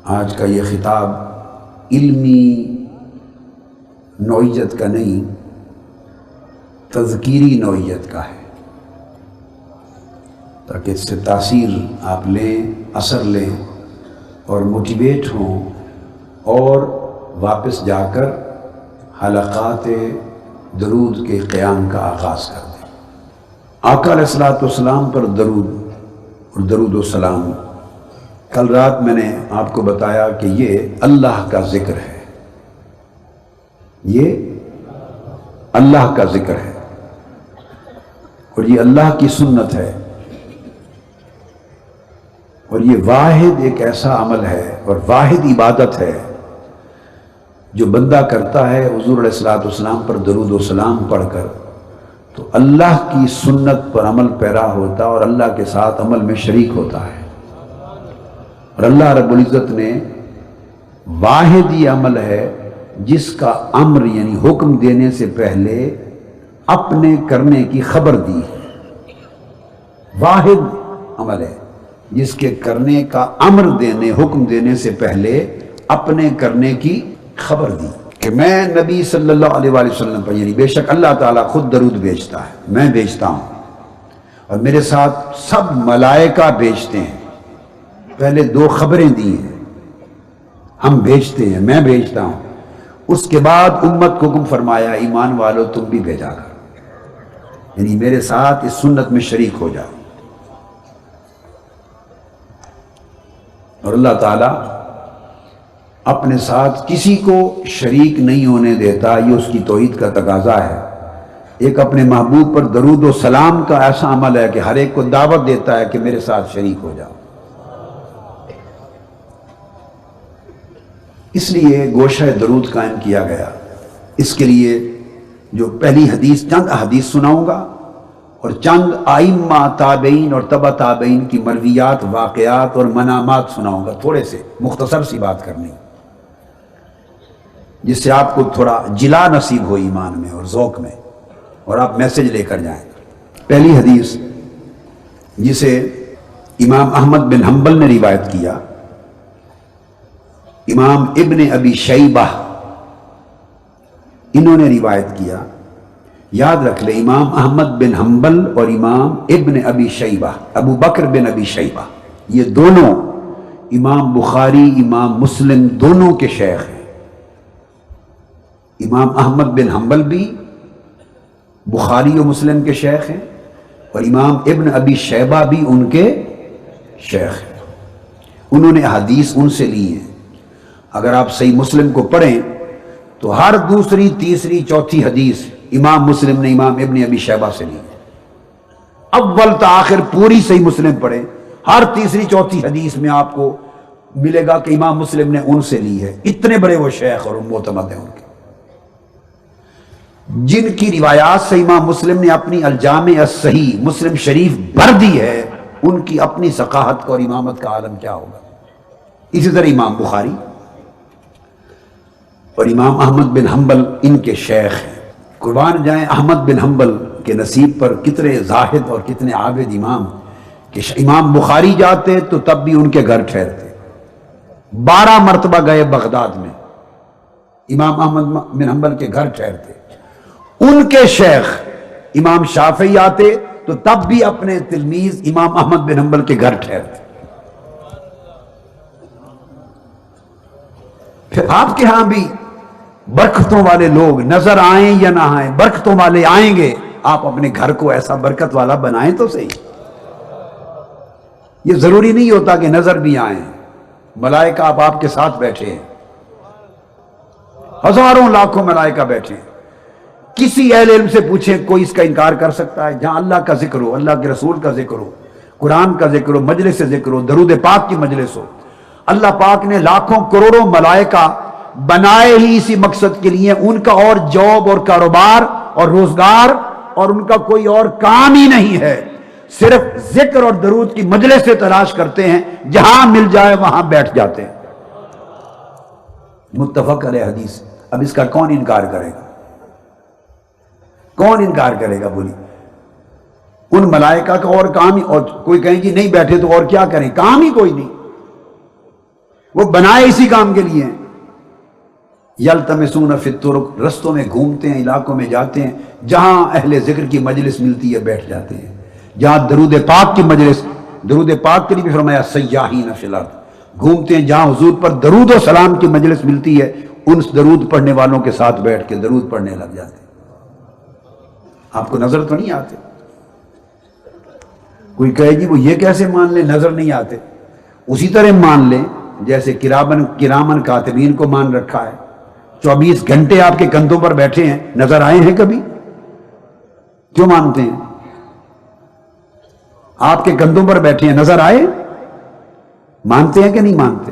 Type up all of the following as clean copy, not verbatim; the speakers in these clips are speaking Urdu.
آج کا یہ خطاب علمی نوعیت کا نہیں، تذکیری نوعیت کا ہے، تاکہ اس سے تاثیر آپ لیں، اثر لیں اور موٹیویٹ ہوں اور واپس جا کر حلقات درود کے قیام کا آغاز کر دیں۔ آقا علیہ الصلوۃ والسلام پر درود اور درود و سلام، کل رات میں نے آپ کو بتایا کہ یہ اللہ کا ذکر ہے، یہ اللہ کا ذکر ہے اور یہ اللہ کی سنت ہے، اور یہ واحد ایک ایسا عمل ہے اور واحد عبادت ہے جو بندہ کرتا ہے حضور علیہ الصلوۃ والسلام پر درود و سلام پڑھ کر تو اللہ کی سنت پر عمل پیرا ہوتا اور اللہ کے ساتھ عمل میں شریک ہوتا ہے۔ اور اللہ رب العزت نے واحد یہ عمل ہے جس کا امر یعنی حکم دینے سے پہلے اپنے کرنے کی خبر دی ہے۔ واحد عمل ہے جس کے کرنے کا امر دینے، حکم دینے سے پہلے اپنے کرنے کی خبر دی کہ میں نبی صلی اللہ علیہ وآلہ وسلم پر، یعنی بے شک اللہ تعالیٰ خود درود بھیجتا ہے، میں بھیجتا ہوں اور میرے ساتھ سب ملائکہ بھیجتے ہیں۔ پہلے دو خبریں دی ہیں، ہم بھیجتے ہیں، میں بھیجتا ہوں، اس کے بعد امت کو حکم فرمایا ایمان والو تم بھی بھیجا کر، یعنی میرے ساتھ اس سنت میں شریک ہو جاؤ۔ اور اللہ تعالیٰ اپنے ساتھ کسی کو شریک نہیں ہونے دیتا، یہ اس کی توحید کا تقاضا ہے۔ ایک اپنے محبوب پر درود و سلام کا ایسا عمل ہے کہ ہر ایک کو دعوت دیتا ہے کہ میرے ساتھ شریک ہو جاؤ۔ اس لیے گوشہ درود قائم کیا گیا۔ اس کے لیے جو پہلی حدیث، چند احادیث سناؤں گا اور چند ائمہ تابعین اور تبع تابعین کی مرویات، واقعات اور منامات سناؤں گا، تھوڑے سے مختصر سی بات کرنی، جس سے آپ کو تھوڑا جلا نصیب ہو ایمان میں اور ذوق میں، اور آپ میسج لے کر جائیں۔ پہلی حدیث جسے امام احمد بن حنبل نے روایت کیا، امام ابن ابی شیبہ انہوں نے روایت کیا۔ یاد رکھ لیں، امام احمد بن حنبل اور امام ابن ابی شیبہ، ابو بکر بن ابی شیبہ، یہ دونوں امام بخاری، امام مسلم دونوں کے شیخ ہیں۔ امام احمد بن حنبل بھی بخاری و مسلم کے شیخ ہیں اور امام ابن ابی شیبہ بھی ان کے شیخ ہیں۔ انہوں نے حدیث ان سے لی ہیں۔ اگر آپ صحیح مسلم کو پڑھیں تو ہر دوسری، تیسری، چوتھی حدیث امام مسلم نے امام ابن ابی شیبہ سے لی ہے۔ اول تا آخر پوری صحیح مسلم پڑھیں، ہر تیسری چوتھی حدیث میں آپ کو ملے گا کہ امام مسلم نے ان سے لی ہے۔ اتنے بڑے وہ شیخ اور معتمد ہیں ان کے، جن کی روایات سے امام مسلم نے اپنی الجامع الصحیح مسلم شریف بھر دی ہے، ان کی اپنی ثقافت کا اور امامت کا عالم کیا ہوگا۔ اسی طرح امام بخاری اور امام احمد بن حنبل ان کے شیخ ہیں۔ قربان جائیں احمد بن حنبل کے نصیب پر، کتنے زاہد اور کتنے عابد امام، کہ امام بخاری جاتے تو تب بھی ان کے گھر ٹھہرتے۔ 12 مرتبہ گئے بغداد میں، امام احمد بن حنبل کے گھر ٹھہرتے۔ ان کے شیخ امام شافعی آتے تو تب بھی اپنے تلمیذ امام احمد بن حنبل کے گھر ٹھہرتے۔ پھر آپ کے ہاں بھی برکتوں والے لوگ نظر آئیں یا نہ آئیں، برکتوں والے آئیں گے، آپ اپنے گھر کو ایسا برکت والا بنائیں تو صحیح۔ یہ ضروری نہیں ہوتا کہ نظر بھی آئیں، ملائکہ آپ کے ساتھ بیٹھے ہیں، ہزاروں لاکھوں ملائکہ بیٹھے ہیں۔ کسی اہل علم سے پوچھیں، کوئی اس کا انکار کر سکتا ہے؟ جہاں اللہ کا ذکر ہو، اللہ کے رسول کا ذکر ہو، قرآن کا ذکر ہو، مجلس سے ذکر ہو، درود پاک کی مجلس ہو، اللہ پاک نے لاکھوں کروڑوں ملائکہ بنائے ہی اسی مقصد کے لیے، ان کا اور جاب اور کاروبار اور روزگار اور ان کا کوئی اور کام ہی نہیں ہے، صرف ذکر اور درود کی مجلس سے تلاش کرتے ہیں، جہاں مل جائے وہاں بیٹھ جاتے ہیں۔ متفق علیہ حدیث۔ اب اس کا کون انکار کرے گا؟ کون انکار کرے گا؟ بولی ان ملائکہ کا اور کام ہی، اور کوئی کہیں گی نہیں بیٹھے تو اور کیا کریں، کام ہی کوئی نہیں۔ وہ بنائے اسی کام کے لیے ہیں۔ یلتمسون فی الطرق، رستوں میں گھومتے ہیں، علاقوں میں جاتے ہیں، جہاں اہل ذکر کی مجلس ملتی ہے بیٹھ جاتے ہیں، جہاں درود پاک کی مجلس، درود پاک کے لیے بھی فرمایا سیاحین فی الارض، گھومتے ہیں جہاں حضور پر درود و سلام کی مجلس ملتی ہے، ان درود پڑھنے والوں کے ساتھ بیٹھ کے درود پڑھنے لگ جاتے ہیں۔ آپ کو نظر تو نہیں آتے؟ کوئی کہے جی وہ یہ کیسے مان لیں نظر نہیں آتے؟ اسی طرح مان لیں جیسے کرامن کاتبین کو مان رکھا ہے، 24 گھنٹے آپ کے کندھوں پر بیٹھے ہیں، نظر آئے ہیں کبھی؟ کیوں مانتے ہیں؟ آپ کے کندھوں پر بیٹھے ہیں، نظر آئے؟ مانتے ہیں کہ نہیں مانتے؟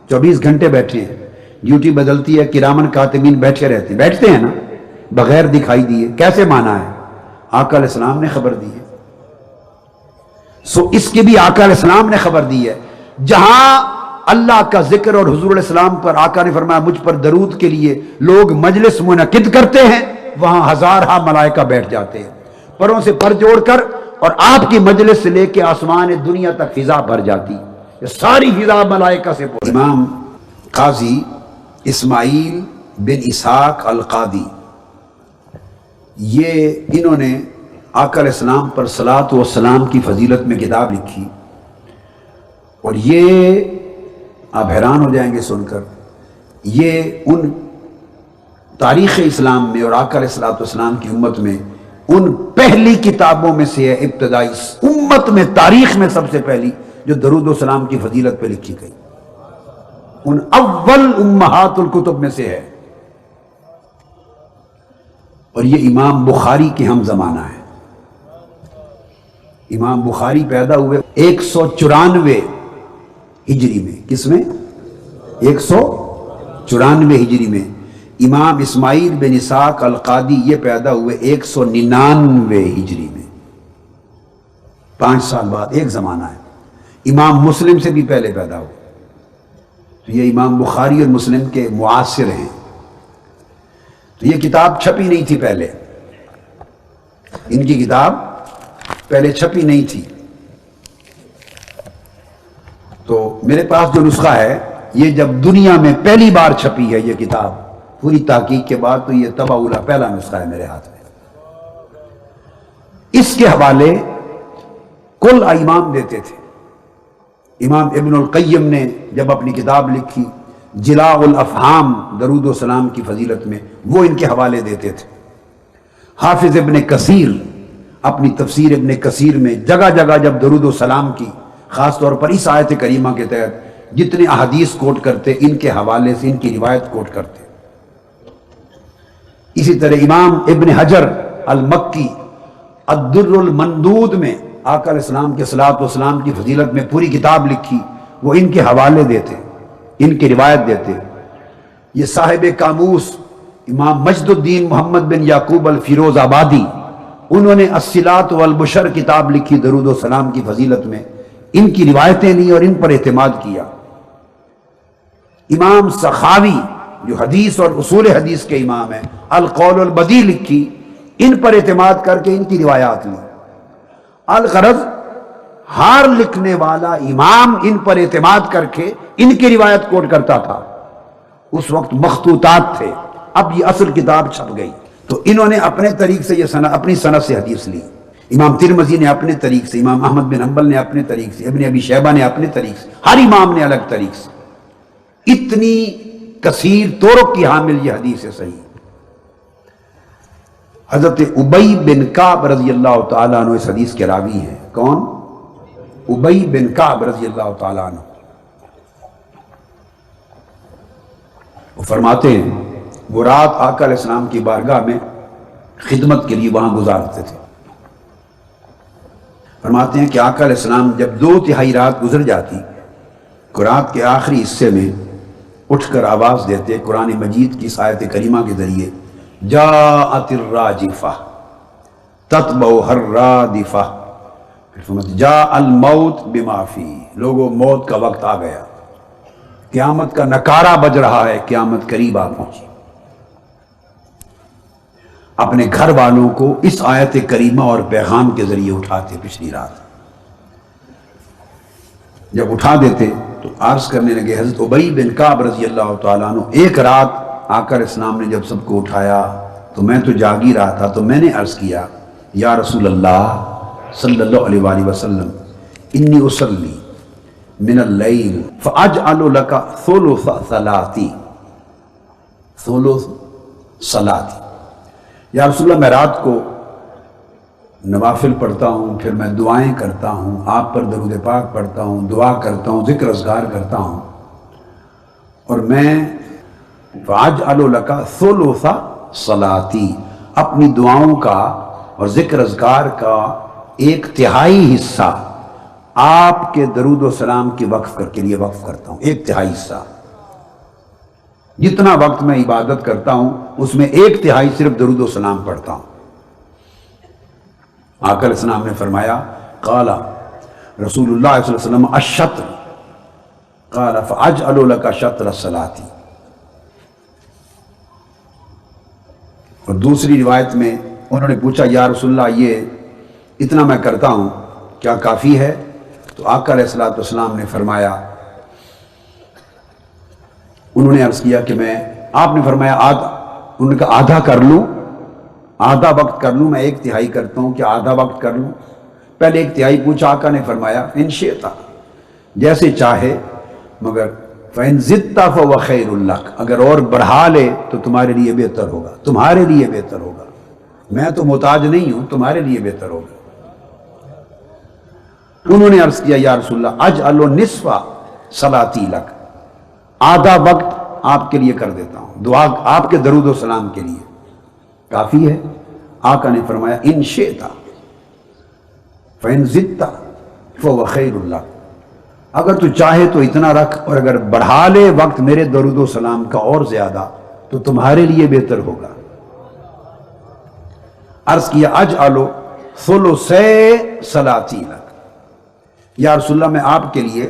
24 گھنٹے بیٹھے ہیں، ڈیوٹی بدلتی ہے، کرامن کاتبین بیٹھتے ہیں نا، بغیر دکھائی دیے، کیسے مانا ہے؟ آقا علیہ السلام نے خبر دی ہے۔ سو اس کی بھی آقا علیہ السلام نے خبر دی ہے، جہاں اللہ کا ذکر اور حضور علیہ السلام پر آقا نے فرمایا مجھ پر درود کے لیے لوگ مجلس منعقد کرتے ہیں، وہاں ہزارہ ملائکہ بیٹھ جاتے ہیں پروں سے پر جوڑ کر، اور آپ کی مجلس سے لے کے آسمان دنیا تک فضا بھر جاتی، یہ ساری فضا ملائکہ سے پوری۔ امام قاضی اسماعیل بن اسحاق القاضی، یہ انہوں نے آقا علیہ السلام پر صلاۃ و سلام کی فضیلت میں کتاب لکھی، اور یہ آپ حیران ہو جائیں گے سن کر، یہ ان تاریخ اسلام میں اور آقا علیہ الصلوۃ والسلام کی امت میں ان پہلی کتابوں میں سے ہے، ابتدائی امت میں تاریخ میں سب سے پہلی جو درود و سلام کی فضیلت پہ لکھی گئی، ان اول امہات الکتب میں سے ہے، اور یہ امام بخاری کے ہم زمانہ ہے۔ امام بخاری پیدا ہوئے 194 ہجری میں، کس میں؟ 194 ہجری میں۔ امام اسماعیل بن اسحاق القاضی یہ پیدا ہوئے 199 ہجری میں، 5 سال بعد، ایک زمانہ ہے۔ امام مسلم سے بھی پہلے پیدا ہوئے، تو یہ امام بخاری اور مسلم کے معاصر ہیں۔ تو یہ کتاب چھپی نہیں تھی پہلے، ان کی کتاب پہلے چھپی نہیں تھی، تو میرے پاس جو نسخہ ہے یہ جب دنیا میں پہلی بار چھپی ہے یہ کتاب، پوری تحقیق کے بعد، تو یہ طبع اولیٰ پہلا نسخہ ہے میرے ہاتھ میں۔ اس کے حوالے کل امام دیتے تھے۔ امام ابن القیم نے جب اپنی کتاب لکھی جلاء الافہام درود و سلام کی فضیلت میں، وہ ان کے حوالے دیتے تھے۔ حافظ ابن کثیر اپنی تفسیر ابن کثیر میں جگہ جگہ جب درود و سلام کی، خاص طور پر اس آیت کریمہ کے تحت جتنے احادیث کوٹ کرتے، ان کے حوالے سے ان کی روایت کوٹ کرتے۔ اسی طرح امام ابن حجر المکی الدر المندود میں آقا علیہ السلام کے صلاۃ و سلام کی فضیلت میں پوری کتاب لکھی، وہ ان کے حوالے دیتے، ان کی روایت دیتے۔ یہ صاحب قاموس امام مجد الدین محمد بن یعقوب الفیروز آبادی، انہوں نے الصلاۃ والبشر کتاب لکھی درود و سلام کی فضیلت میں، ان کی روایتیں لی اور ان پر اعتماد کیا۔ امام سخاوی جو حدیث اور اصول حدیث کے امام ہیں، القول البدیع لکھی، ان پر اعتماد کر کے ان کی روایات لی۔ الغرض ہر لکھنے والا امام ان پر اعتماد کر کے ان کی روایت کوٹ کرتا تھا۔ اس وقت مخطوطات تھے، اب یہ اصل کتاب چھپ گئی، تو انہوں نے اپنے طریق سے یہ اپنی سند سے حدیث لی۔ امام ترمذی نے اپنے طریق سے، امام احمد بن حنبل نے اپنے طریق سے، ابن ابی شیبہ نے اپنے طریق سے، ہر امام نے الگ طریق سے۔ اتنی کثیر طرق کی حامل یہ حدیث ہے صحیح۔ حضرت ابی بن کعب رضی اللہ تعالیٰ عنہ اس حدیث کے راوی ہیں۔ کون؟ ابی بن کعب رضی اللہ تعالیٰ عنہ۔ وہ فرماتے ہیں وہ رات آقا علیہ السلام کی بارگاہ میں خدمت کے لیے وہاں گزارتے تھے۔ فرماتے ہیں کہ آقا علیہ السلام جب 2/3 رات گزر جاتی، رات کے آخری حصے میں اٹھ کر آواز دیتے قرآن مجید کی اس آیت کریمہ کے ذریعے، جاءت الراجفہ تتبعها الرادفہ، پھر فرماتے جاء الموت بما فیہ، لوگوں موت کا وقت آ گیا، قیامت کا نکارہ بج رہا ہے، قیامت قریب آ پہنچی۔ اپنے گھر والوں کو اس آیت کریمہ اور پیغام کے ذریعے اٹھاتے پچھلی رات، جب اٹھا دیتے تو عرض کرنے لگے حضرت ابی بن کعب رضی اللہ تعالیٰ عنہ، ایک رات آقا علیہ السلام نے جب سب کو اٹھایا تو میں تو جاگ ہی رہا تھا، تو میں نے عرض کیا یا رسول اللہ صلی اللہ علیہ وآلہ وسلم انی اصلی من اللیل فاجعل لک ثلث صلاتی، ثلث صلاتی، یا رسول اللہ میں رات کو نوافل پڑھتا ہوں، پھر میں دعائیں کرتا ہوں، آپ پر درود پاک پڑھتا ہوں، دعا کرتا ہوں، ذکر اذکار کرتا ہوں، اور میں فاجعل لک ثلث صلاتی، اپنی دعاؤں کا اور ذکر اذکار کا ایک تہائی حصہ آپ کے درود و سلام کے وقف کے لیے وقف کرتا ہوں، ایک تہائی حصہ، جتنا وقت میں عبادت کرتا ہوں اس میں ایک تہائی صرف درود و سلام پڑھتا ہوں۔ آقا علیہ السلام نے فرمایا قال رسول اللہ صلی اللہ علیہ وسلم الشطر، قال فاجعل لک شطر الصلاۃ۔ اور دوسری روایت میں انہوں نے پوچھا یا رسول اللہ یہ اتنا میں کرتا ہوں کیا کافی ہے؟ تو آقا علیہ السلام نے فرمایا، انہوں نے عرض کیا کہ آپ نے فرمایا انہوں نے کہا آدھا کر لوں، آدھا وقت کر لوں، میں ایک تہائی کرتا ہوں، کیا آدھا وقت کر لوں؟ پہلے ایک تہائی پوچھا، آقا نے فرمایا ان شئت، جیسے چاہے، مگر فَإِن زِدْتَ فَهُوَ خَيْرٌ لَكَ، اگر اور بڑھا لے تو تمہارے لیے بہتر ہوگا، تمہارے لیے بہتر ہوگا، میں تو محتاج نہیں ہوں، تمہارے لیے بہتر ہوگا۔ انہوں نے عرض کیا یا رسول اللہ اجعل نصف صلاتی لک، آدھا وقت آپ کے لیے کر دیتا ہوں، دعا آپ کے درود و سلام کے لیے کافی ہے؟ آقا نے فرمایا ان شئت فإن زدت فهو خیر لک، اگر تو چاہے تو اتنا رکھ، اور اگر بڑھا لے وقت میرے درود و سلام کا اور زیادہ تو تمہارے لیے بہتر ہوگا۔ عرض کیا اجعل ثلثی صلاتی لک، یا رسول اللہ میں آپ کے لیے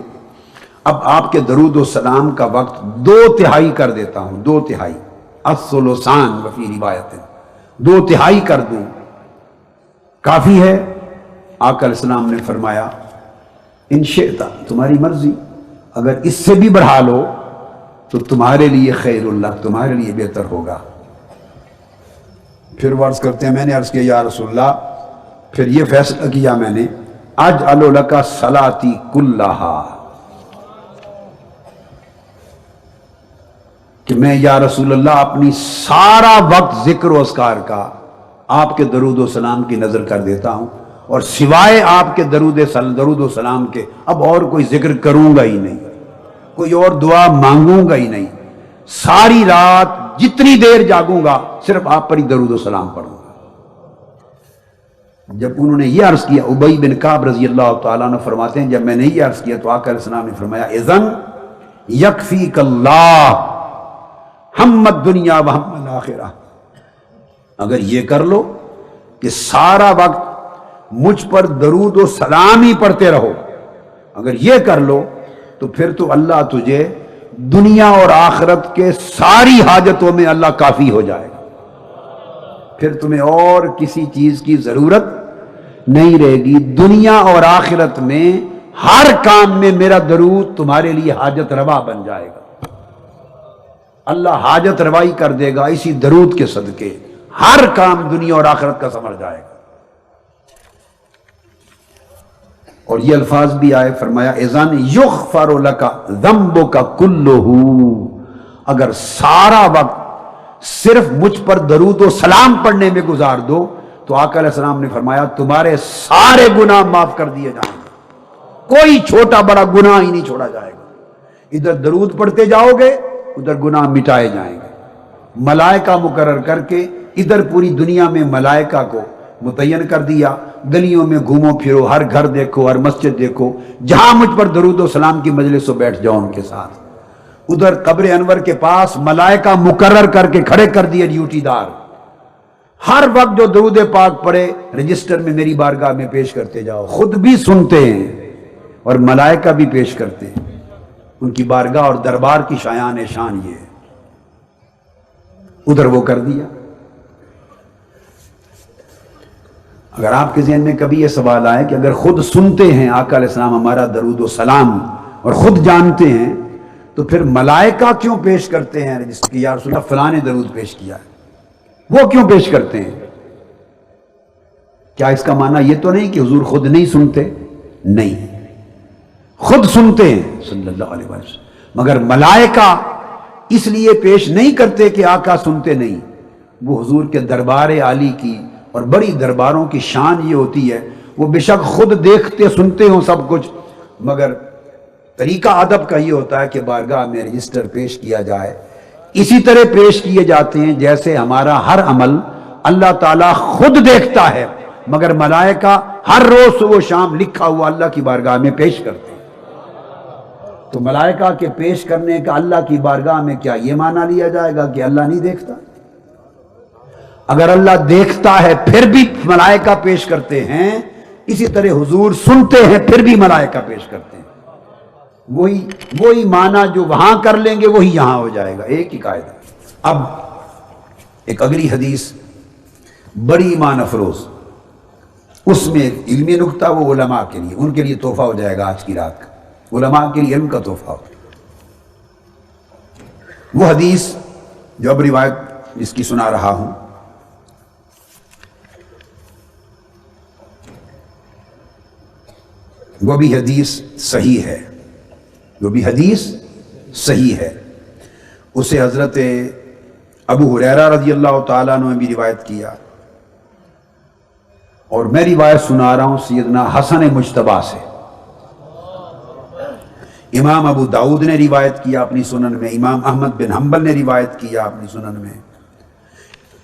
اب آپ کے درود و سلام کا وقت 2/3 کر دیتا ہوں، 2/3، الثلثان وفی روایت، 2/3 کر دوں، کافی ہے؟ آقا علیہ السلام نے فرمایا ان شئت، تمہاری مرضی، اگر اس سے بھی بڑھا لو تو تمہارے لیے خیر لک، تمہارے لیے بہتر ہوگا۔ پھر وہ عرض کرتے ہیں میں نے عرض کیا یا رسول اللہ پھر یہ فیصلہ کیا میں نے اجعل لک صلاتی کلہا، کہ میں یا رسول اللہ اپنی سارا وقت ذکر و اذکار کا آپ کے درود و سلام کی نظر کر دیتا ہوں، اور سوائے آپ کے درود و سلام کے اب اور کوئی ذکر کروں گا ہی نہیں، کوئی اور دعا مانگوں گا ہی نہیں، ساری رات جتنی دیر جاگوں گا صرف آپ پر ہی درود و سلام پڑھوں گا۔ جب انہوں نے یہ عرض کیا، ابی بن کعب رضی اللہ تعالیٰ عنہ فرماتے ہیں جب میں نے یہ عرض کیا تو آقا علیہ السلام نے فرمایا اذن یکفیک اللہ ہم الدنیا و ہم الآخرہ، اگر یہ کر لو کہ سارا وقت مجھ پر درود و سلام ہی پڑھتے رہو، اگر یہ کر لو تو پھر تو اللہ تجھے دنیا اور آخرت کے ساری حاجتوں میں اللہ کافی ہو جائے گا، پھر تمہیں اور کسی چیز کی ضرورت نہیں رہے گی، دنیا اور آخرت میں ہر کام میں میرا درود تمہارے لیے حاجت روا بن جائے گا، اللہ حاجت روائی کر دے گا اسی درود کے صدقے، ہر کام دنیا اور آخرت کا سمجھ جائے گا۔ اور یہ الفاظ بھی آئے، فرمایا اذن یغفر لک ذنبک کلہ، اگر سارا وقت صرف مجھ پر درود و سلام پڑھنے میں گزار دو تو آقا علیہ السلام نے فرمایا تمہارے سارے گناہ معاف کر دیے جائیں گے، کوئی چھوٹا بڑا گناہ ہی نہیں چھوڑا جائے گا، ادھر درود پڑھتے جاؤ گے ادھر گناہ مٹائے جائیں گے، ملائکہ مقرر کر کے ادھر پوری دنیا میں ملائکہ کو متعین کر دیا، گلیوں میں گھومو پھرو، ہر گھر دیکھو، ہر مسجد دیکھو، جہاں مجھ پر درود و سلام کی مجلس ہو بیٹھ جاؤ ان کے ساتھ، ادھر قبر انور کے پاس ملائکہ مقرر کر کے کھڑے کر دیے ڈیوٹی دار، ہر وقت جو درود پاک پڑھے رجسٹر میں میری بارگاہ میں پیش کرتے جاؤ، خود بھی سنتے ہیں اور ملائکہ بھی پیش کرتے ہیں، ان کی بارگاہ اور دربار کی شایان شان یہ ہے، ادھر وہ کر دیا۔ اگر آپ کے ذہن میں کبھی یہ سوال آئے کہ اگر خود سنتے ہیں آقا علیہ السلام ہمارا درود و سلام اور خود جانتے ہیں تو پھر ملائکہ کیوں پیش کرتے ہیں جس کی یا رسول اللہ فلاں نے درود پیش کیا ہے، وہ کیوں پیش کرتے ہیں؟ کیا اس کا معنی یہ تو نہیں کہ حضور خود نہیں سنتے؟ نہیں، خود سنتے ہیں صلی اللہ علیہ وسلم، مگر ملائکہ اس لیے پیش نہیں کرتے کہ آقا سنتے نہیں۔ وہ حضور کے دربار عالی کی اور بڑی درباروں کی شان یہ ہوتی ہے، وہ بے شک خود دیکھتے سنتے ہوں سب کچھ، مگر طریقہ ادب کا یہ ہوتا ہے کہ بارگاہ میں رجسٹر پیش کیا جائے، اسی طرح پیش کیے جاتے ہیں جیسے ہمارا ہر عمل اللہ تعالیٰ خود دیکھتا ہے، مگر ملائکہ ہر روز صبح و شام لکھا ہوا اللہ کی بارگاہ میں پیش کرتے ہیں۔ تو ملائکہ کے پیش کرنے کا اللہ کی بارگاہ میں کیا یہ معنی لیا جائے گا کہ اللہ نہیں دیکھتا؟ اگر اللہ دیکھتا ہے پھر بھی ملائکہ پیش کرتے ہیں، اسی طرح حضور سنتے ہیں پھر بھی ملائکہ پیش کرتے ہیں۔ وہی معنی جو وہاں کر لیں گے وہی یہاں ہو جائے گا، ایک ہی قاعدہ۔ اب ایک اگلی حدیث بڑی ایمان افروز، اس میں ایک علمی نکتہ وہ علماء کے لیے، ان کے لیے تحفہ ہو جائے گا آج کی رات کا، علماء کے لیے علم کا تحفہ ہو۔ وہ حدیث جو اب روایت اس کی سنا رہا ہوں، وہ بھی حدیث صحیح ہے، وہ بھی حدیث صحیح ہے۔ اسے حضرت ابو ہریرہ رضی اللہ تعالیٰ عنہ نے بھی روایت کیا، اور میں روایت سنا رہا ہوں سیدنا حسن مجتبیٰ سے۔ امام ابو داؤد نے روایت کیا اپنی سنن میں، امام احمد بن حنبل نے روایت کیا اپنی سنن میں،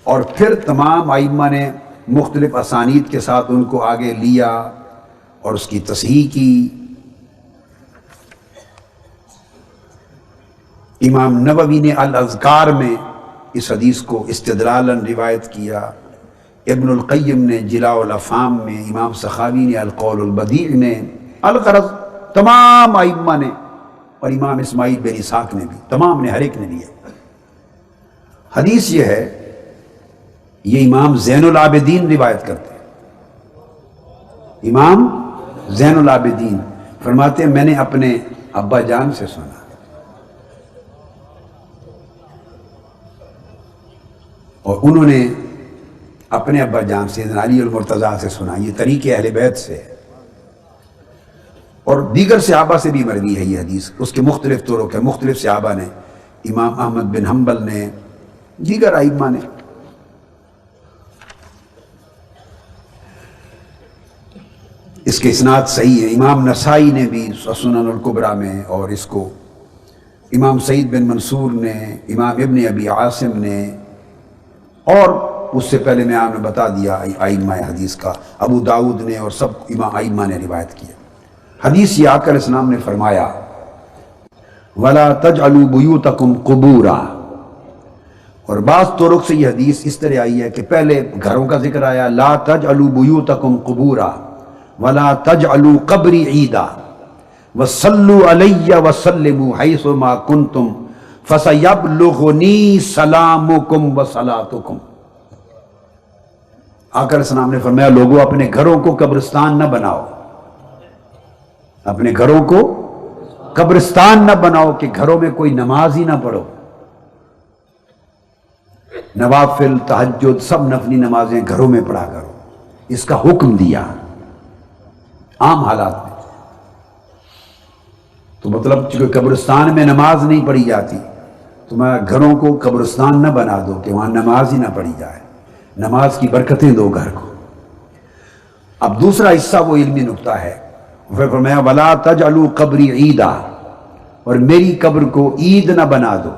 اور پھر تمام ائمہ نے مختلف اسانید کے ساتھ ان کو آگے لیا اور اس کی تصحیح کی۔ امام نووی نے الاذکار میں اس حدیث کو استدلالاً روایت کیا، ابن القیم نے جلاء الافہام میں، امام سخاوی نے القول البدیع نے، الغرض تمام ائمہ نے، اور امام اسماعیل بن اسحاق نے بھی، تمام نے، ہر ایک نے لیا۔ حدیث یہ ہے، یہ امام زین العابدین روایت کرتے ہیں۔ امام زین العابدین فرماتے ہیں میں نے اپنے ابا جان سے سنا، اور انہوں نے اپنے ابا جان سیدنا علی المرتضیٰ سے سنا، یہ طریق اہل بیت سے ہے، اور دیگر صحابہ سے بھی مروی ہے یہ حدیث، اس کے مختلف طرق ہے، مختلف صحابہ نے، امام احمد بن حنبل نے، دیگر ائمہ نے۔ اس کے اسناد صحیح ہے، امام نسائی نے بھی سنن الکبریٰ میں، اور اس کو امام سعید بن منصور نے، امام ابن ابی عاصم نے، اور اس سے پہلے میں آپ نے بتا دیا ائمہ حدیث کا، ابو داؤد نے، اور سب امام ائمہ نے روایت کیا۔ حدیث یہ آقا علیہ السلام نے فرمایا وَلَا تَجْعَلُوا بُيُوتَكُمْ قُبُورًا، اور بعض طرق سے یہ حدیث اس طرح آئی ہے کہ پہلے گھروں کا ذکر آیا، لَا تَجْعَلُوا بُيُوتَكُمْ قُبُورًا وَلَا تَجْعَلُوا قَبْرِي عِيدًا وَصَلُّوا عَلَيَّ وَسَلِّمُوا حَيْثُ مَا كُنْتُمْ فَسَيَبْلُغُنِي سَلَامُكُمْ وَصَلَاتُكُمْ۔ آقا علیہ السلام نے فرمایا لوگوں اپنے گھروں کو قبرستان نہ بناؤ، اپنے گھروں کو قبرستان نہ بناؤ کہ گھروں میں کوئی نماز ہی نہ پڑھو۔ نوافل، تہجد، سب نفلی نمازیں گھروں میں پڑھا کرو، اس کا حکم دیا عام حالات میں۔ تو مطلب چونکہ قبرستان میں نماز نہیں پڑھی جاتی تو میں گھروں کو قبرستان نہ بنا دو کہ وہاں نماز ہی نہ پڑھی جائے، نماز کی برکتیں دو گھر کو۔ اب دوسرا حصہ وہ علمی نکتہ ہے، پھر فرمایا وَلَا تَجْعَلُوا قَبْرِي عِيدًا، اور میری قبر کو عید نہ بنا دو۔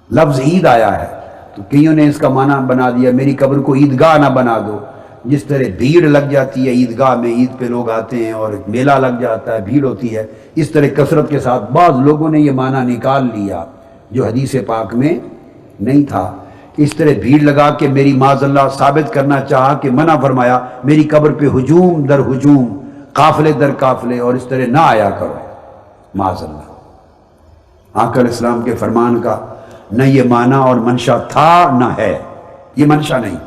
لفظ عید آیا ہے تو کئیوں نے اس کا معنی بنا دیا میری قبر کو عیدگاہ نہ بنا دو، جس طرح بھیڑ لگ جاتی ہے عیدگاہ میں، عید پہ لوگ آتے ہیں اور میلہ لگ جاتا ہے، بھیڑ ہوتی ہے، اس طرح کثرت کے ساتھ بعض لوگوں نے یہ معنی نکال لیا جو حدیث پاک میں نہیں تھا، اس طرح بھیڑ لگا کے میری معاذ اللہ ثابت کرنا چاہا کہ منع فرمایا میری قبر پہ ہجوم در ہجوم، قافلے در قافلے، اور اس طرح نہ آیا کرو معاذ اللہ۔ آقا علیہ السلام کے فرمان کا نہ یہ معنی اور منشا تھا نہ ہے، یہ منشا نہیں،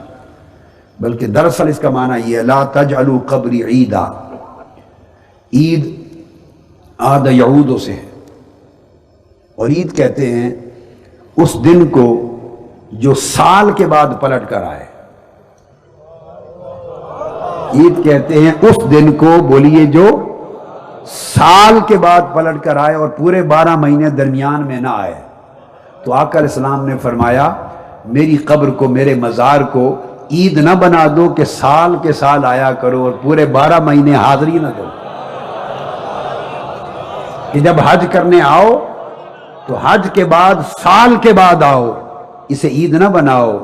بلکہ دراصل اس کا معنی یہ ہے لا تجعلوا قبری عیدا، عید عاد یعود سے ہے، اور عید کہتے ہیں اس دن کو جو سال کے بعد پلٹ کر آئے۔ عید کہتے ہیں اس دن کو، بولیے، جو سال کے بعد پلٹ کر آئے اور پورے 12 مہینے درمیان میں نہ آئے۔ تو آقا علیہ السلام نے فرمایا میری قبر کو، میرے مزار کو عید نہ بنا دو کہ سال کے سال آیا کرو اور پورے 12 مہینے حاضری نہ دو، کہ جب حج کرنے آؤ تو حج کے بعد سال کے بعد آؤ، اسے عید نہ بناؤ،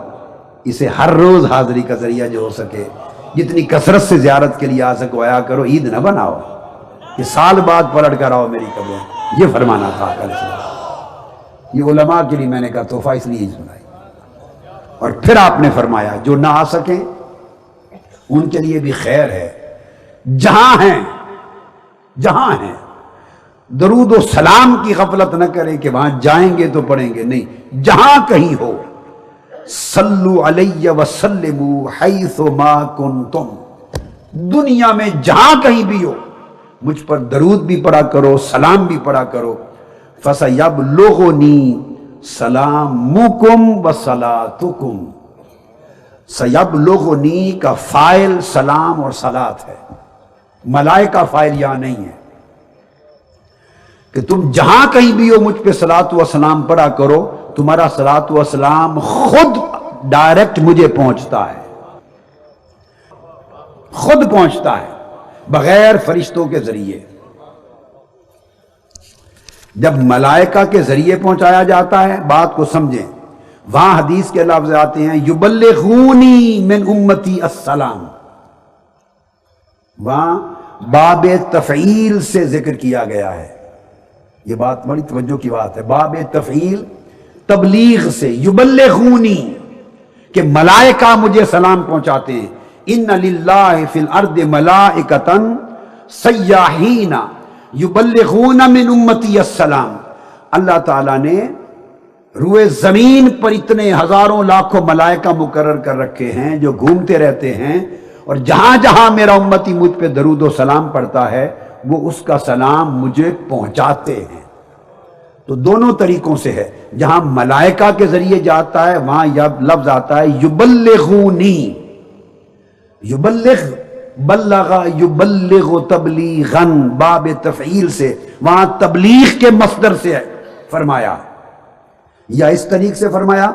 اسے ہر روز حاضری کا ذریعہ جو ہو سکے، جتنی کثرت سے زیارت کے لیے آ سکو آیا کرو، عید نہ بناؤ کہ سال بعد پلٹ کر آؤ میری قبر۔ یہ فرمانا تھا آقا علیہ السلام۔ یہ علماء کے لیے میں نے کہا تحفہ اس لیے سنائی۔ اور پھر آپ نے فرمایا جو نہ آ سکیں ان کے لیے بھی خیر ہے، جہاں ہیں درود و سلام کی غفلت نہ کریں کہ وہاں جائیں گے تو پڑھیں گے، نہیں، جہاں کہیں ہو صلو علی وسلموا حیث ما کنتم، دنیا میں جہاں کہیں بھی ہو مجھ پر درود بھی پڑھا کرو، سلام بھی پڑھا کرو۔ فَسَيَبْلُغُنِي سَلَامُكُمْ وَصَلَاتُكُمْ، سَيَبْلُغُنِي کا فاعل سلام اور صلات ہے، ملائکہ فاعل یہاں نہیں ہے، کہ تم جہاں کہیں بھی ہو مجھ پہ صلاۃ و سلام پڑھا کرو، تمہارا صلاۃ و سلام خود ڈائریکٹ مجھے پہنچتا ہے، خود پہنچتا ہے بغیر فرشتوں کے ذریعے۔ جب ملائکہ کے ذریعے پہنچایا جاتا ہے، بات کو سمجھیں، وہاں حدیث کے لفظ آتے ہیں یبلغونی من امتی السلام، وہاں باب تفعیل سے ذکر کیا گیا ہے۔ یہ بات بڑی توجہ کی بات ہے، باب تفعیل تبلیغ سے، یبلغونی کہ ملائکہ مجھے سلام پہنچاتے ہیں۔ ان للہ فی الارض ملائکۃ سیاحین یبلغون من امتی السلام، اللہ تعالیٰ نے روئے زمین پر اتنے ہزاروں لاکھوں ملائکہ مقرر کر رکھے ہیں جو گھومتے رہتے ہیں، اور جہاں جہاں میرا امتی مجھ پہ درود و سلام پڑھتا ہے وہ اس کا سلام مجھے پہنچاتے ہیں۔ تو دونوں طریقوں سے ہے، جہاں ملائکہ کے ذریعے جاتا ہے وہاں یہ لفظ آتا ہے یبلغونی، یبلغ، بلغ یبلغ تبلیغاً، باب تفعیل سے، وہاں تبلیغ کے مصدر سے فرمایا، یا اس طریق سے فرمایا،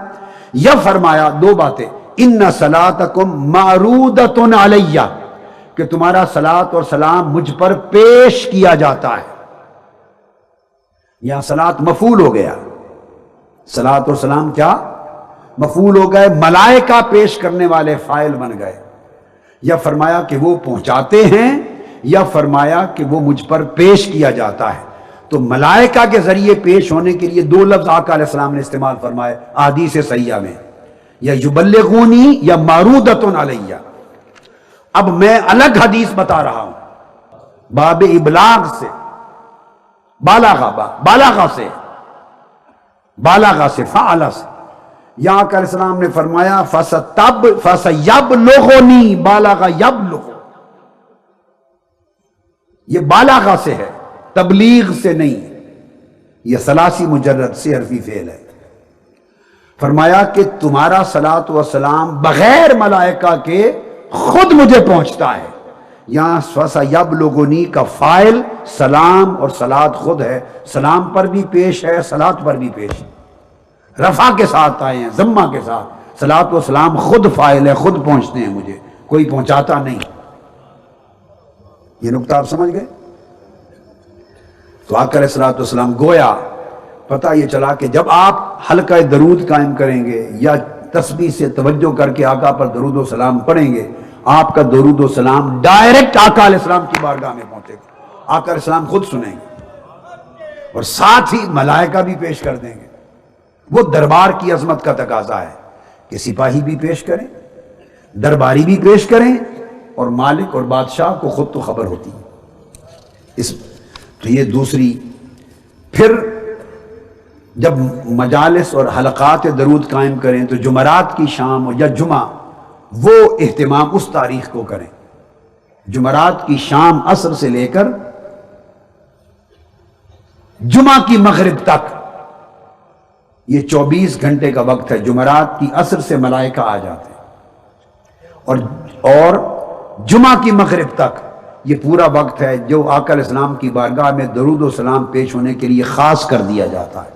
یا فرمایا دو باتیں، ان صلاتکم معروضۃ علیہ، کہ تمہارا صلاۃ اور سلام مجھ پر پیش کیا جاتا ہے۔ یہاں صلاۃ مفعول ہو گیا، صلاۃ اور سلام کیا مفعول ہو گئے، ملائکہ پیش کرنے والے فاعل بن گئے۔ یا فرمایا کہ وہ پہنچاتے ہیں، یا فرمایا کہ وہ مجھ پر پیش کیا جاتا ہے۔ تو ملائکہ کے ذریعے پیش ہونے کے لیے دو لفظ آقا علیہ السلام نے استعمال فرمائے احادیث صحیحہ میں، یا یبلغونی یا معروضۃ علیہ۔ اب میں الگ حدیث بتا رہا ہوں، باب ابلاغ سے، بالغہ سے، فعل سے، یہاں آقا علیہ السلام نے فرمایا فَسَيَبْلُغُنِي، بالغ یبلغ، یہ بالغہ سے ہے، تبلیغ سے نہیں، یہ ثلاثی مجرد سے حرفی فعل ہے۔ فرمایا کہ تمہارا صلاۃ و سلام بغیر ملائکہ کے خود مجھے پہنچتا ہے۔ یہاں فَسَيَبْلُغُنِي کا فاعل سلام اور صلاۃ خود ہے، سلام پر بھی پیش ہے، صلاۃ پر بھی پیش ہے، رفع کے ساتھ آئے ہیں، ضمہ کے ساتھ، صلاۃ و سلام خود فاعل ہے، خود پہنچتے ہیں مجھے، کوئی پہنچاتا نہیں۔ یہ نقطہ آپ سمجھ گئے؟ تو آقا علیہ الصلوۃ والسلام گویا پتہ یہ چلا کہ جب آپ حلقہ درود قائم کریں گے یا تسبیح سے توجہ کر کے آقا پر درود و سلام پڑھیں گے، آپ کا درود و سلام ڈائریکٹ آقا علیہ السلام کی بارگاہ میں پہنچے گا، آقا علیہ السلام خود سنیں گے، اور ساتھ ہی ملائکہ بھی پیش کر دیں گے۔ وہ دربار کی عظمت کا تقاضا ہے کہ سپاہی بھی پیش کریں، درباری بھی پیش کریں، اور مالک اور بادشاہ کو خود تو خبر ہوتی ہے۔ تو یہ دوسری، پھر جب مجالس اور حلقات درود قائم کریں تو جمعرات کی شام یا جمعہ، وہ اہتمام اس تاریخ کو کریں، جمعرات کی شام عصر سے لے کر جمعہ کی مغرب تک، یہ 24 گھنٹے کا وقت ہے۔ جمعرات کی عصر سے ملائکہ آ جاتے ہیں، اور جمعہ کی مغرب تک یہ پورا وقت ہے جو آقا علیہ السلام کی بارگاہ میں درود و سلام پیش ہونے کے لیے خاص کر دیا جاتا ہے۔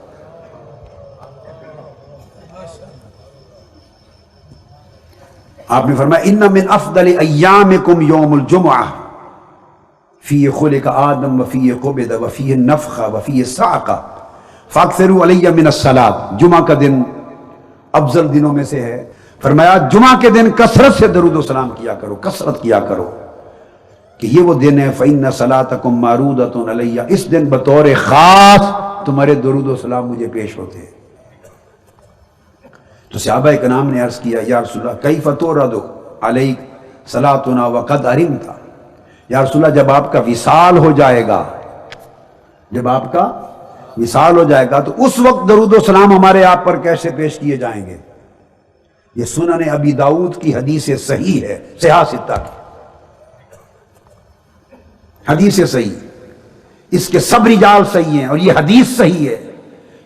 آپ نے فرمایا ان من افضل ایامکم یوم الجمعہ فی خلق آدم وفی قبض وفی النفخ وفی الصعق فاکثروا علی من الصلاۃ۔ جمعہ کا دن افضل دنوں میں سے ہے۔ فرمایا جمعہ کے دن کثرت سے درود و سلام کیا کرو، کثرت کیا کرو، کہ یہ وہ دن ہے فإن صلاتکم معروضۃ علی، اس دن بطور خاص تمہارے درود و سلام مجھے پیش ہوتے ہیں۔ تو صحابہ کرام نے عرض کیا یا رسول اللہ کیف تورد علیک صلاتنا وقد ارمت، یا رسول اللہ جب آپ کا وصال ہو جائے گا، جب آپ کا وصال ہو جائے گا تو اس وقت درود و سلام ہمارے آپ پر کیسے پیش کیے جائیں گے؟ یہ سنن ابی داؤد کی حدیث صحیح ہے، صحاح ستہ کی حدیث صحیح، اس کے سب رجال صحیح ہیں اور یہ حدیث صحیح ہے۔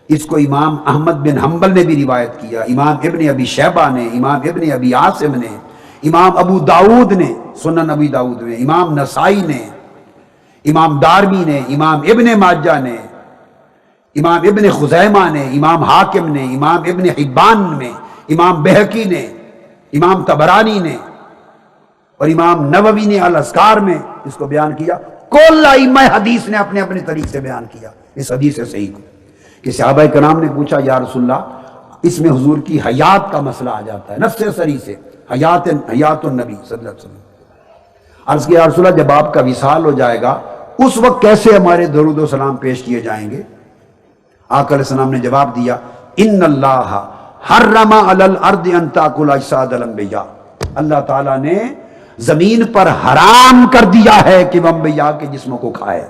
اس کو امام احمد بن حنبل نے بھی روایت کیا، امام ابن ابی شیبہ نے، امام ابن ابی عاصم نے، امام ابو داؤد نے سنن ابی داؤد میں، امام نسائی نے، امام دارمی نے، امام ابن ماجہ نے، امام ابن خزیمہ نے، امام حاکم نے، امام ابن حبان میں، امام بہقی نے، امام طبرانی نے اور امام نووی نے الاذکار میں اس کو بیان کیا۔ کل ائمہ حدیث نے اپنے اپنے طریق سے بیان کیا اس حدیث صحیح کو، کہ صحابہ کرام نے پوچھا یا رسول اللہ اس میں حضور کی حیات کا مسئلہ آ جاتا ہے، نفس سری سے حیات النبی صلی اللہ علیہ وسلم۔ عرض کیا یا رسول اللہ جب آپ کا وصال ہو جائے گا اس وقت کیسے ہمارے درود و سلام پیش کیے جائیں گے؟ آقا علیہ السلام نے جواب دیا ان اللہ حرم علی الارض ان تاکل اجساد الانبیاء، اللہ تعالیٰ نے زمین پر حرام کر دیا ہے کہ وہ انبیاء کے جسموں کو کھائے۔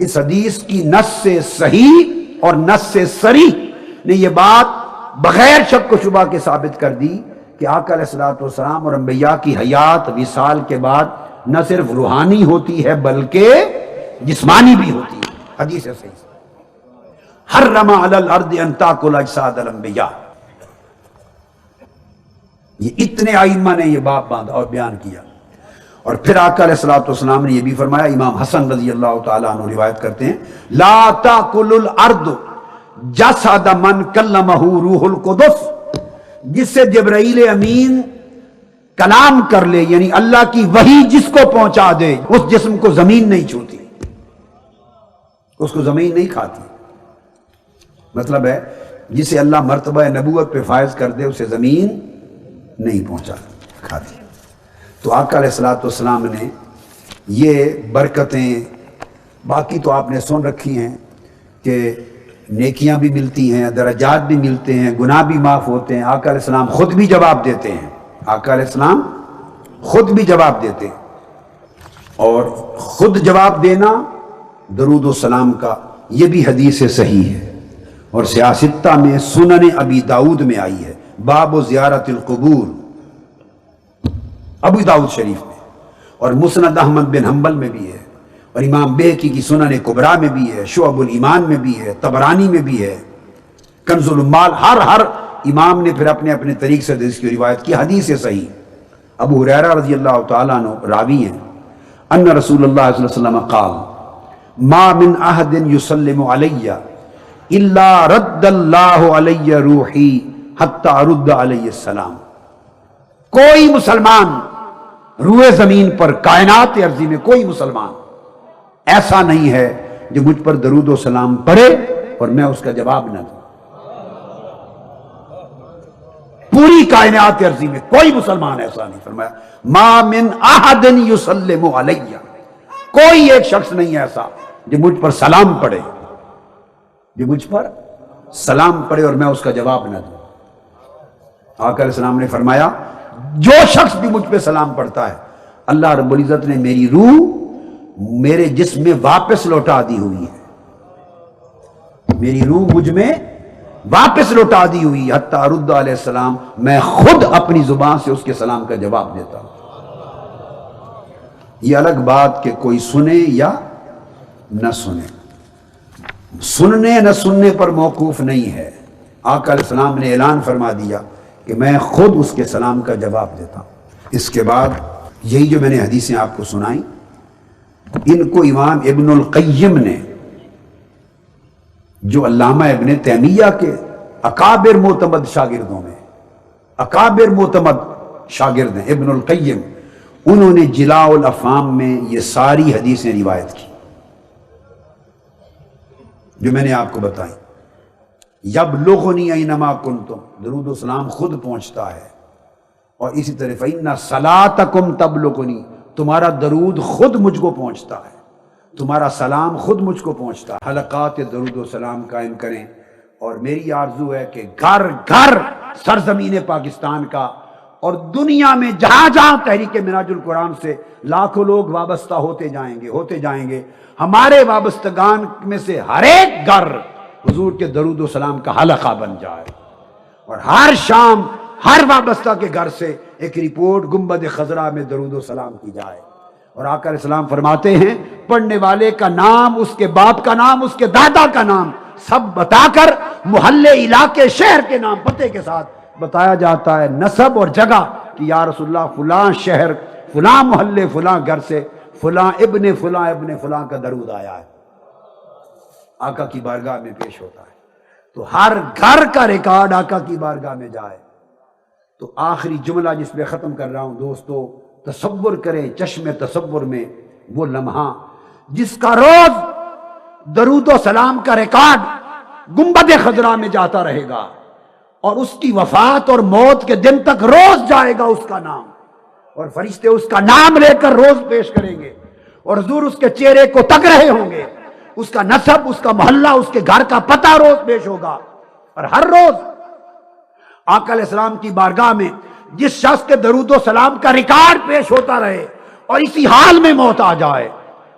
اس حدیث کی نص سے صحیح اور نص سے صریح نے یہ بات بغیر شک و شبہ کے ثابت کر دی کہ آقا علیہ السلام اور انبیاء کی حیات وصال کے بعد نہ صرف روحانی ہوتی ہے بلکہ جسمانی بھی ہوتی ہے۔ حدیث ہے صحیح، حرم علی الارض ان تاکل اجساد الانبیاء۔ یہ اتنے ائمہ نے یہ باب باندھا اور بیان کیا۔ اور پھر آقا علیہ السلام نے یہ بھی فرمایا، امام حسن رضی اللہ تعالیٰ عنہ روایت کرتے ہیں لا تاکل الارض جسد من کلمہ روح القدس، جس سے جبرائیل امین کلام کر لے، یعنی اللہ کی وحی جس کو پہنچا دے، اس جسم کو زمین نہیں چھوتی، اس کو زمین نہیں کھاتی۔ مطلب ہے جسے اللہ مرتبہ نبوت پہ فائز کر دے اسے زمین نہیں پہنچا کھاتی۔ تو آقا علیہ السلام نے یہ برکتیں باقی تو آپ نے سن رکھی ہیں کہ نیکیاں بھی ملتی ہیں، درجات بھی ملتے ہیں، گناہ بھی معاف ہوتے ہیں۔ آقا علیہ السلام خود بھی جواب دیتے ہیں، آقا علیہ السلام خود بھی جواب دیتے ہیں، اور خود جواب دینا درود و سلام کا یہ بھی حدیث صحیح ہے اور سیاستہ میں سنن ابی داؤد میں آئی ہے، باب زیارت القبور ابو داؤد شریف میں، اور مسند احمد بن حنبل میں بھی ہے، اور امام بہقی کی سنن کبریٰ میں بھی ہے، شعب الایمان میں بھی ہے، طبرانی میں بھی ہے، کنز العمال، ہر امام نے پھر اپنے اپنے طریق سے اس کی روایت کی۔ حدیث صحیح۔ ابو ہریرہ رضی اللہ تعالیٰ عنہ راوی ہیں ان رسول اللہ صلی اللہ علیہ وسلم قال ما من احد یسلم علی الا رد اللہ علی روحی حتی ارد علیہ السلام، کوئی مسلمان روئے زمین پر کائنات ارضی میں کوئی مسلمان ایسا نہیں ہے جو مجھ پر درود و سلام پڑھے اور میں اس کا جواب نہ دوں۔ پوری کائنات ارضی میں کوئی مسلمان ایسا نہیں، فرمایا ما من احد یسلم علی، کوئی ایک شخص نہیں ایسا جو مجھ پر سلام پڑھے، جو مجھ پر سلام پڑھے اور میں اس کا جواب نہ دوں۔ آقا علیہ السلام نے فرمایا جو شخص بھی مجھ پہ سلام پڑھتا ہے اللہ رب العزت نے میری روح میرے جسم میں واپس لوٹا دی ہوئی ہے، میری روح مجھ میں واپس لوٹا دی ہوئی، حتی ارد علیہ السلام، میں خود اپنی زبان سے اس کے سلام کا جواب دیتا ہوں۔ یہ الگ بات کہ کوئی سنے یا نہ سنے، سننے نہ سننے پر موقوف نہیں ہے. آقا علیہ السلام نے اعلان فرما دیا کہ میں خود اس کے سلام کا جواب دیتا ہوں. اس کے بعد یہی جو میں نے حدیثیں آپ کو سنائیں، ان کو امام ابن القیم نے، جو علامہ ابن تیمیہ کے اکابر معتمد شاگردوں میں اکابر معتمد شاگرد ہیں، ابن القیم، انہوں نے جلاء الافہام میں یہ ساری حدیثیں روایت کی جو میں نے آپ کو بتائی. یبلغنی اینما کنتم، درود و سلام خود پہنچتا ہے. اور اسی طرح فإن صلاتکم تبلغنی، تمہارا درود خود مجھ کو پہنچتا ہے، تمہارا سلام خود مجھ کو پہنچتا ہے. حلقات درود و سلام قائم کریں. اور میری آرزو ہے کہ گھر گھر سرزمین پاکستان کا اور دنیا میں جہاں جہاں تحریک منہاج القرآن سے لاکھوں لوگ وابستہ ہوتے جائیں گے، ہمارے وابستگان میں سے ہر ایک گھر حضور کے درود و سلام کا حلقہ بن جائے. اور ہر شام ہر وابستہ کے گھر سے ایک رپورٹ گنبد خضرا میں درود و سلام کی جائے. اور آقا علیہ السلام فرماتے ہیں پڑھنے والے کا نام، اس کے باپ کا نام، اس کے دادا کا نام سب بتا کر محلے، علاقے، شہر کے نام پتے کے ساتھ بتایا جاتا ہے، نسب اور جگہ، کہ یا رسول اللہ فلاں شہر، فلاں محلے، فلاں گھر سے فلاں ابن فلاں کا درود آیا ہے. آقا کی بارگاہ میں پیش ہوتا ہے. تو ہر گھر کا ریکارڈ آقا کی بارگاہ میں جائے. تو آخری جملہ جس پہ ختم کر رہا ہوں دوستو، تصور کریں چشم تصور میں وہ لمحہ جس کا روز درود و سلام کا ریکارڈ گنبد خضرا میں جاتا رہے گا، اور اس کی وفات اور موت کے دن تک روز جائے گا اس کا نام، اور فرشتے اس کا نام لے کر روز پیش کریں گے، اور حضور اس کے چہرے کو تک رہے ہوں گے، اس کا نسب، اس کا محلہ، اس کے گھر کا پتہ روز پیش ہوگا. اور ہر روز آقا علیہ السلام کی بارگاہ میں جس شخص کے درود و سلام کا ریکارڈ پیش ہوتا رہے اور اسی حال میں موت آ جائے،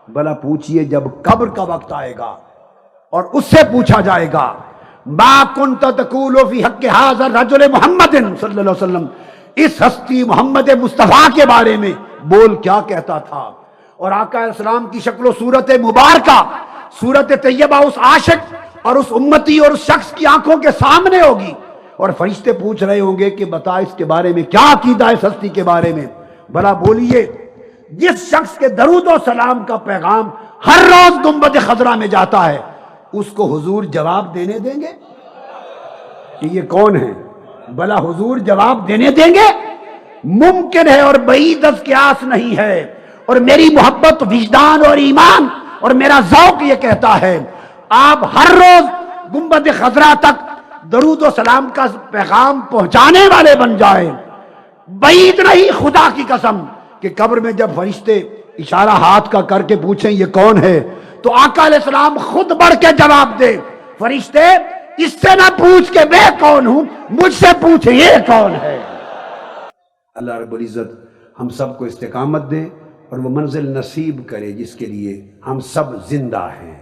بھلا پوچھئے جب قبر کا وقت آئے گا اور اس سے پوچھا جائے گا ما کنت تقول فی حق ھذا الرجل محمد صلی اللہ علیہ وسلم، اس ہستی محمد مصطفیٰ کے بارے میں بول کیا کہتا تھا. اور آقا علیہ السلام کی شکل و صورت مبارکہ، صورت طیبہ اس عاشق اور اس امتی اور اس شخص کی آنکھوں کے سامنے ہوگی، اور فرشتے پوچھ رہے ہوں گے کہ بتا اس کے بارے میں کیا عقیدہ ہے، اس ہستی کے بارے میں. بھلا بولیے جس شخص کے درود و سلام کا پیغام ہر روز گنبد خضرا میں جاتا ہے، اس کو حضور جواب دینے دیں گے کہ یہ کون ہے؟ بھلا حضور جواب دینے دیں گے؟ ممکن ہے اور بعید از قیاس نہیں ہے. اور میری محبت، وجدان اور ایمان اور میرا ذوق یہ کہتا ہے آپ ہر روز گنبد خضرا تک درود و سلام کا پیغام پہنچانے والے بن جائیں. بعید نہیں خدا کی قسم کہ قبر میں جب فرشتے اشارہ ہاتھ کا کر کے پوچھیں یہ کون ہے، تو آقا علیہ السلام خود بڑھ کے جواب دے، فرشتے اس سے نہ پوچھ کے میں کون ہوں، مجھ سے پوچھ یہ کون ہے. اللہ رب العزت ہم سب کو استقامت دے اور وہ منزل نصیب کرے جس کے لیے ہم سب زندہ ہیں.